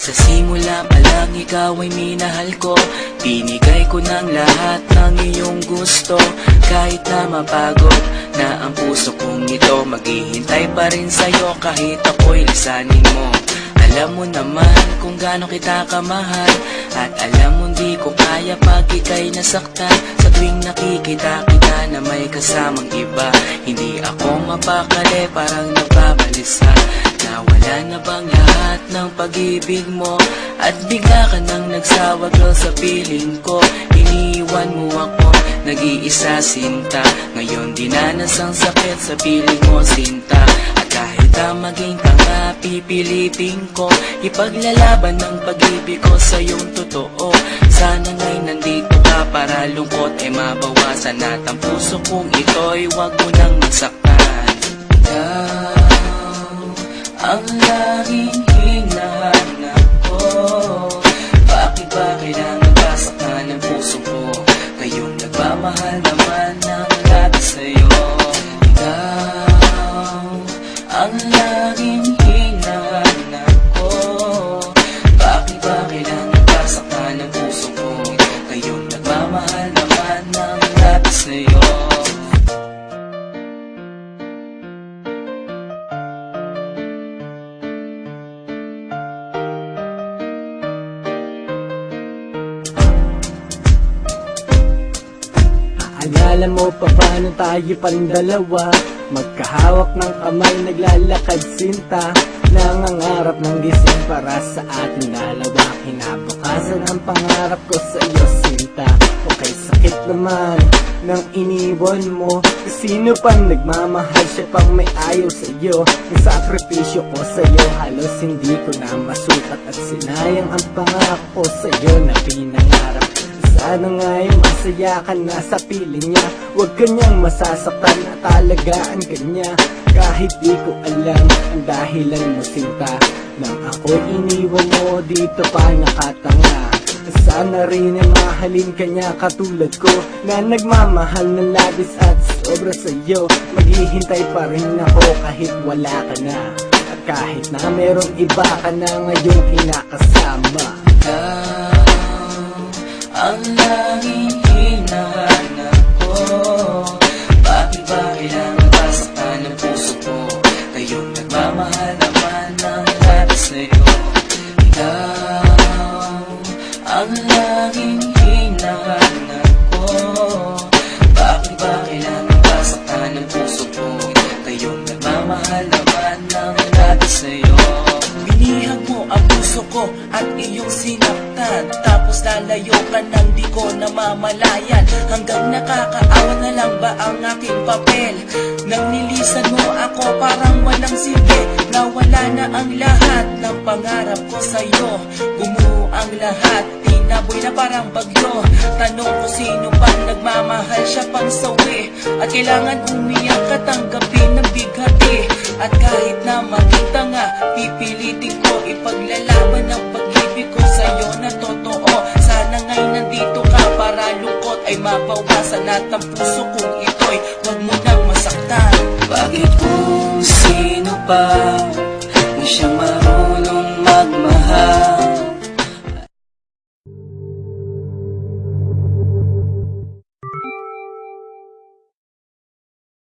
Sa simula pa lang ikaw ay minahal ko. Binigay ko ng lahat ng iyong gusto. Kahit na mapagod na ang puso kong ito, maghihintay pa rin sa'yo kahit ako'y lisanin mo. Alam mo naman kung gaano kita kamahal, at alam mo di ko kaya pag ika'y nasaktan. Sa tuwing nakikita kita na may kasamang iba, hindi ako mapakali, parang nababalisa. Nawala na bang lahat ng pag-ibig mo, at bigla ka nang nagsawa girl sa piling ko. Iniwan mo ako, nag-iisa sinta. Ngayon dinanas ang sakit sa piling mo sinta. At kahit na maging tanga, pipilitin ko ipaglalaban ng pag-ibig ko sa iyong totoo. Sana nga'y nandito ka para lungkot ay mabawasan, at ang puso kong ito'y wag mo nang masaktan. Ikaw ang laging hinahanap ko. Bakit ba kailangan basaktan ng puso ko? Kayong nagmamahal naman ng lahat sa'yo. Ikaw ang laging hinahanap ko. Bakit ba kailangan basaktan ng puso ko? Kayong nagmamahal naman ng lahat sa'yo. Alala mo pa paano tayo pang dalawa, magkahawak ng kamay, naglalakad sinta. Nangangarap ng gising para sa ating dalawa, kinabukasan ang pangarap ko sa iyo sinta. Okay, sakit naman nang iniwan mo, sino pang nagmamahal, siya pang may ayaw sa iyo. Ang sakripisyo ko sa iyo, halos hindi ko na masukat, at sinayang ang pangako ko sa iyo na pinangarap. Sana nga'y masaya ka na sa piling niya, huwag kanyang masasaktan at alagaan ka niya. Kahit di ko alam ang dahilan mo sinta, nang ako'y iniwan mo dito pa nakatanga. Sana rin ay mahalin ka niya katulad ko, na nagmamahal ng labis at sobra sa'yo. Maghihintay pa rin ako kahit wala ka na, at kahit na merong iba ka na ngayong kinakasama. Ang laging hinahanap ko. Bakit ba kailangan basaktan ng puso ko? Kayong nagmamahal naman ng lahat sa'yo. Ikaw ang laging hinahanap ko. Bakit ba kailangan basaktan ng puso ko? Kayong nagmamahal naman ng lahat sa'yo. Binihag mo ang puso ko at iyong sinaktan, tapos lalayo ka nang di ko namamalayan. Hanggang nakakaawa na lang ba ang aking papel? Nang nilisan mo ako parang walang silbi, nawala na ang lahat ng pangarap ko sa'yo. Gumuho ang lahat, tinaboy na parang bagyo. Tanong ko sino pang nagmamahal, siya pang sawi, at kailangan umiyak at tanggapin ng bighati. At kahit na maging tanga, pipilitin ko ipaglalaban ng pag-ibig ko sa'yo na totoo. Sana nga'y nandito ka para lungkot ay mabawasan, at ang puso kong ito'y wag mo nang masaktan. Bakit kung sino pa na siyang